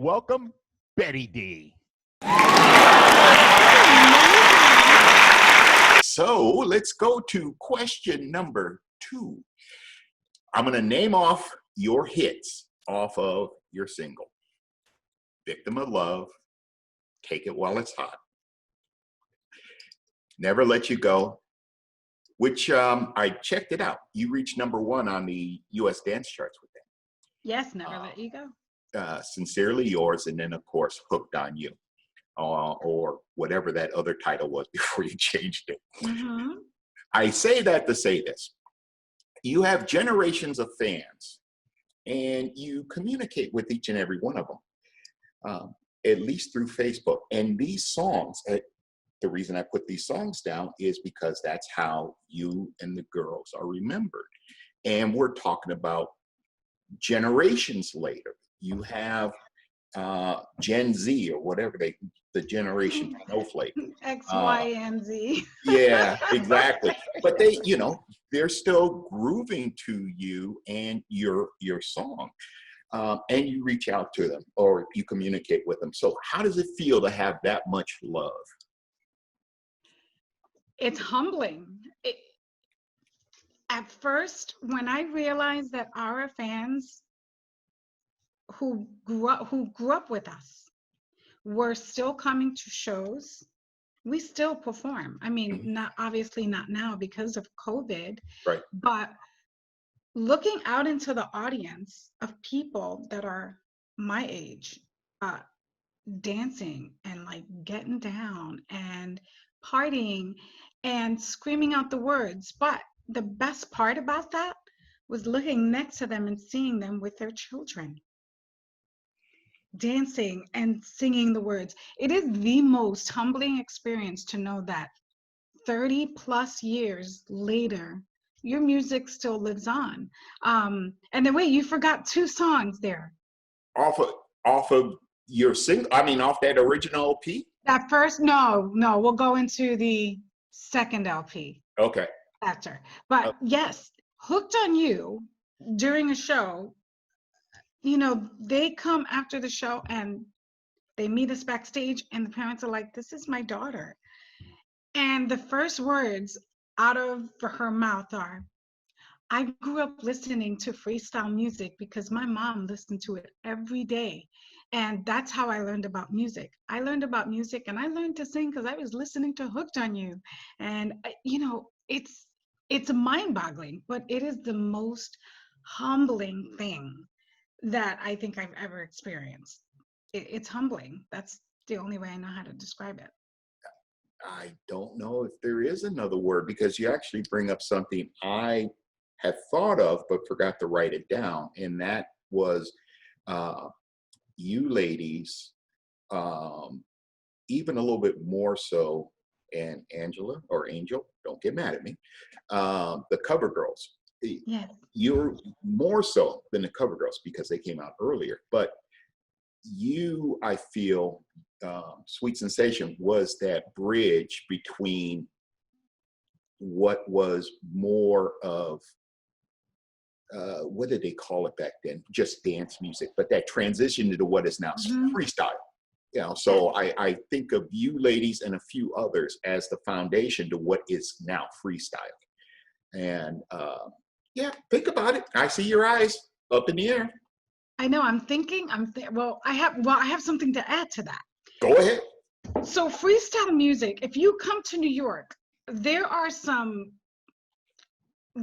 Welcome, Betty Dee. So let's go to question number 2. I'm going to name off your hits off of your single. Victim of Love, Take It While It's Hot, Never Let You Go, which I checked it out. You reached number 1 on the U.S. dance charts with that. Yes, Never Let You Go. Sincerely Yours, and then, of course, Hooked on You, or whatever that other title was before you changed it. Mm-hmm. I say that to say this. You have generations of fans, and you communicate with each and every one of them, at least through Facebook. And these songs, the reason I put these songs down is because that's how you and the girls are remembered. And we're talking about generations later. You have Gen Z or whatever the generation snowflake. X, Y, and Z. Yeah, exactly. But they're still grooving to you and your song. And you reach out to them or you communicate with them. So how does it feel to have that much love? It's humbling. At first, when I realized that our fans who grew up with us were still coming to shows, we still perform. I mean, not obviously not now because of COVID, right? But looking out into the audience of people that are my age, dancing and like getting down and partying and screaming out the words. But the best part about that was looking next to them and seeing them with their children, dancing and singing the words. It is the most humbling experience to know that 30 plus years later, your music still lives on. And then wait, you forgot 2 songs there. Off of your single, I mean, off that original LP? That first, no, we'll go into the second LP. Okay. After. But yes, Hooked on You during a show, they come after the show and they meet us backstage and the parents are like, this is my daughter. And the first words out of her mouth are, I grew up listening to freestyle music because my mom listened to it every day. And that's how I learned about music. I learned about music and I learned to sing because I was listening to Hooked on You. And, it's mind-boggling, but it is the most humbling thing that I think I've ever experienced. It's humbling. That's the only way I know how to describe it. I don't know if there is another word, because you actually bring up something I had thought of but forgot to write it down, and that was you ladies, even a little bit more so, and Angela or Angel, don't get mad at me, the Cover Girls. Yes. You're more so than the Cover Girls because they came out earlier, but you, I feel, Sweet Sensation was that bridge between what was more of, what did they call it back then? Just dance music, but that transition into what is now freestyle. So I think of you ladies and a few others as the foundation to what is now freestyle. And think about it. I see your eyes up in the air. I know. I'm thinking. I have something to add to that. Go ahead. So freestyle music. If you come to New York, there are some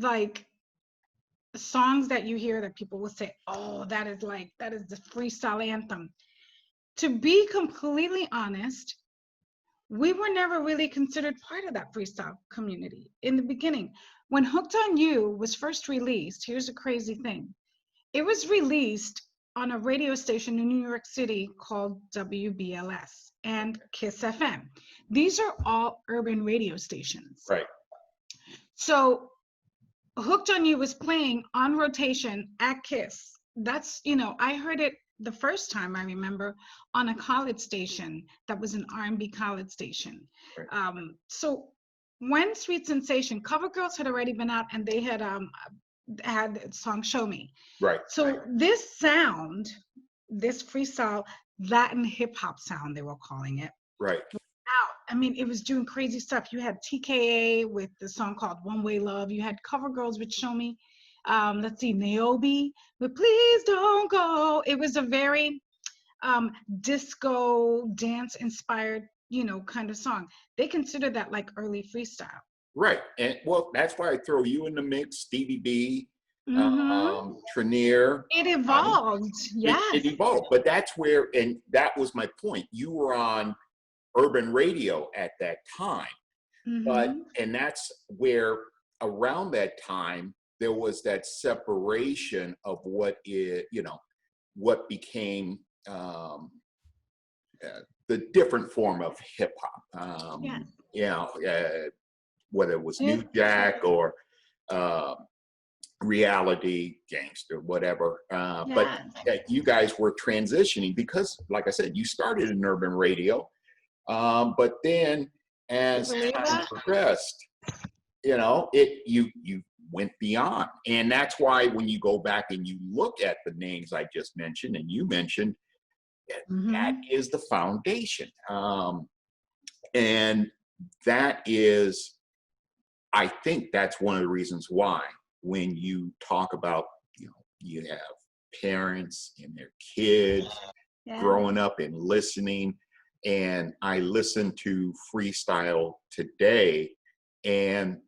like songs that you hear that people will say, "Oh, that is the freestyle anthem." To be completely honest, we were never really considered part of that freestyle community in the beginning. When Hooked on You was first released, here's a crazy thing. It was released on a radio station in New York City called WBLS and Kiss FM. These are all urban radio stations. Right. So Hooked on You was playing on rotation at Kiss. That's, I heard it the first time, I remember, on a college station that was an R&B college station. Right. So when Sweet Sensation, Cover Girls had already been out and they had the song Show Me. Right. So this sound this freestyle Latin hip hop sound, they were calling it, Right. out. I mean, it was doing crazy stuff. You had TKA with the song called One Way Love. You had cover girls with Show Me. Let's see, Niobe with Please Don't Go. It was a very disco dance inspired, kind of song. They consider that like early freestyle. Right. And well, that's why I throw you in the mix, Stevie B, Mm-hmm. Trenier. It evolved. Yes. It evolved. But that's where, and that was my point. You were on urban radio at that time. Mm-hmm. And that's where around that time, there was that separation of what what became the different form of hip hop. Yes. Whether it was Yeah. New Jack or reality, gangster, whatever. But you guys were transitioning because, like I said, you started in urban radio, but then as time progressed, you went beyond, and that's why when you go back and you look at the names I just mentioned, and you mentioned, that is the foundation, and that is, I think that's one of the reasons why when you talk about, you have parents and their kids growing up and listening, and I listen to freestyle today, and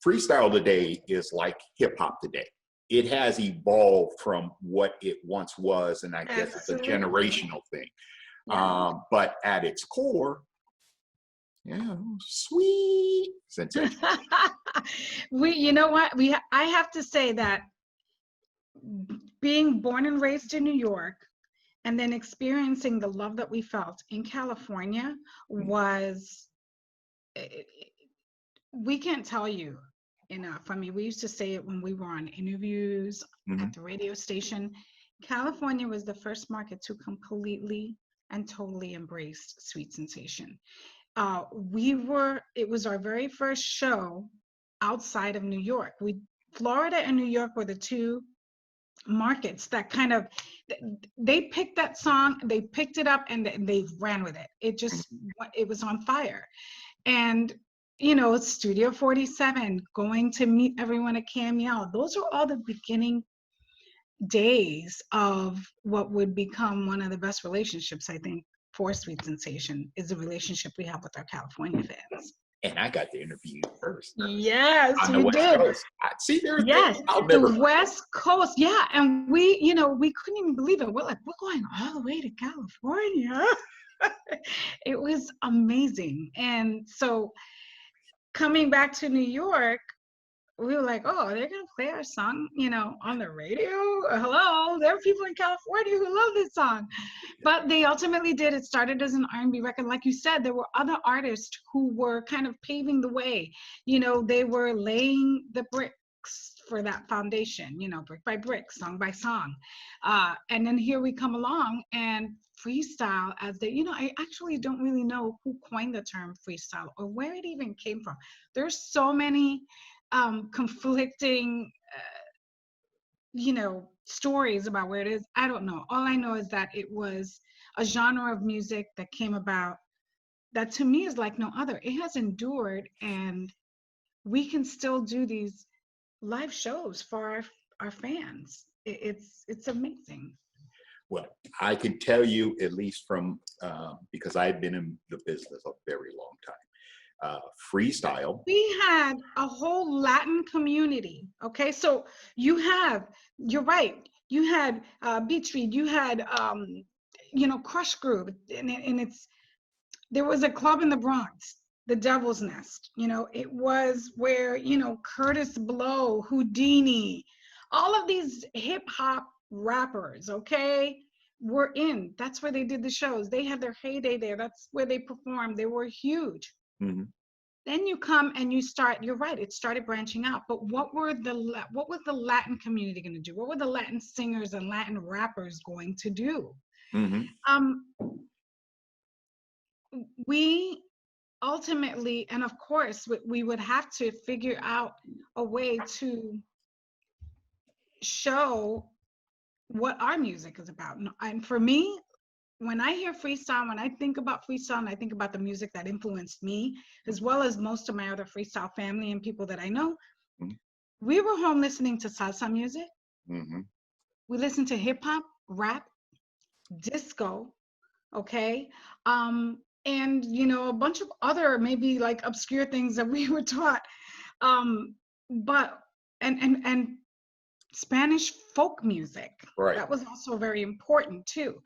freestyle today is like hip hop today. It has evolved from what it once was, and I guess it's a generational thing. But at its core, sweet sensation. You know what? I have to say that being born and raised in New York, and then experiencing the love that we felt in California was, we can't tell you enough. I mean, we used to say it when we were on interviews at the radio station. California was the first market to completely and totally embrace Sweet Sensation. It was our very first show outside of New York. Florida and New York were the two markets that kind of, they picked that song, they picked it up, and they ran with it. It was on fire. And Studio 47, going to meet everyone at Cameo, those are all the beginning days of what would become one of the best relationships, I think, for Sweet Sensation, is the relationship we have with our California fans. And I got to interview you first. Yes, on the you West did. Coast. See, there's the West Coast. Yeah, and we couldn't even believe it. We're like, we're going all the way to California. It was amazing. And so coming back to New York, we were like, oh, they're gonna play our song, on the radio? Hello, there are people in California who love this song. But they ultimately did. It started as an R&B record. Like you said, there were other artists who were kind of paving the way. They were laying the bricks for that foundation, brick by brick, song by song. And then here we come along, and freestyle, as I actually don't really know who coined the term freestyle or where it even came from. There's so many conflicting stories about where it is. I don't know. All I know is that it was a genre of music that came about that to me is like no other. It has endured, and we can still do these live shows for our fans. It's amazing. Well, I can tell you, at least from because I've been in the business a very long time. Freestyle. We had a whole Latin community. Okay, so you're right. You had Beach Street. You had Crush Groove, and there was a club in the Bronx, the Devil's Nest. It was where Curtis Blow, Houdini, all of these hip hop rappers. Okay, were in. That's where they did the shows. They had their heyday there. That's where they performed. They were huge. Mm-hmm. Then you come and you start, you're right, it started branching out. But what was the Latin community going to do? What were the Latin singers and Latin rappers going to do? Mm-hmm. We ultimately, and of course, we would have to figure out a way to show what our music is about. And for me, when I hear freestyle, when I think about freestyle, and I think about the music that influenced me, as well as most of my other freestyle family and people that I know, we were home listening to salsa music. We listened to hip hop, rap, disco, okay, and a bunch of other maybe like obscure things that we were taught, but and Spanish folk music. Right. That was also very important too.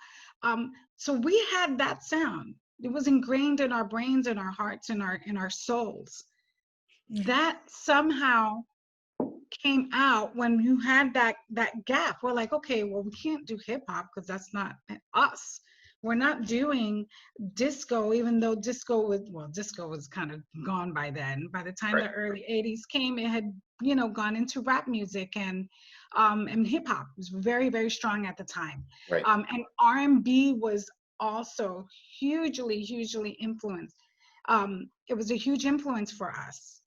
So we had that sound. It was ingrained in our brains, in our hearts, in our souls. That somehow came out when you had that gap. We're like, okay, well, we can't do hip hop because that's not us. We're not doing disco, even though disco was kind of gone by then. By the time the early 80s came, it had, gone into rap music, and hip hop was very, very strong at the time. Right. And R&B was also hugely, hugely influenced. It was a huge influence for us,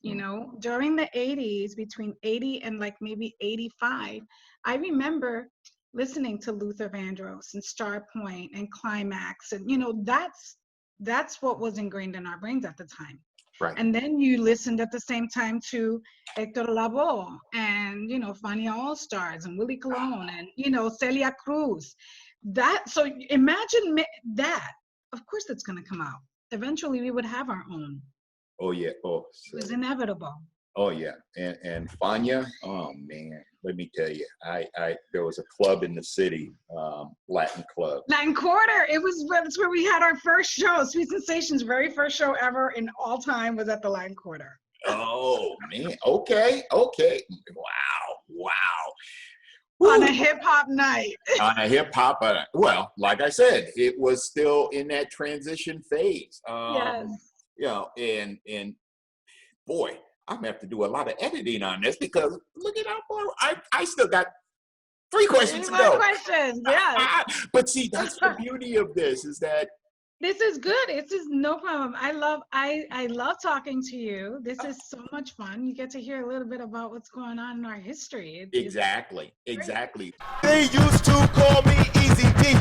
during the 80s, between 80 and like maybe 85. I remember listening to Luther Vandross and Star Point and Climax, and that's what was ingrained in our brains at the time. Right. And then you listened at the same time to Hector Lavoe and Fania All Stars and Willie Colon and Celia Cruz. So imagine that. Of course, that's going to come out. Eventually, we would have our own. Oh yeah. Oh, it was inevitable. Oh yeah, and Fania, oh man, let me tell you, there was a club in the city, Latin club. Latin Quarter. That's where we had our first show. Sweet Sensations' very first show ever in all time was at the Latin Quarter. Oh man, okay, wow. Woo. On a hip hop night. On a hip hop, well, like I said, it was still in that transition phase. Yes. And boy, I'm gonna have to do a lot of editing on this because look at how far I still got 3 questions to go. Questions, yeah. But see, that's the beauty of this, is that this is good. This is no problem. I love talking to you. This is so much fun. You get to hear a little bit about what's going on in our history. Exactly. They used to call me Easy D.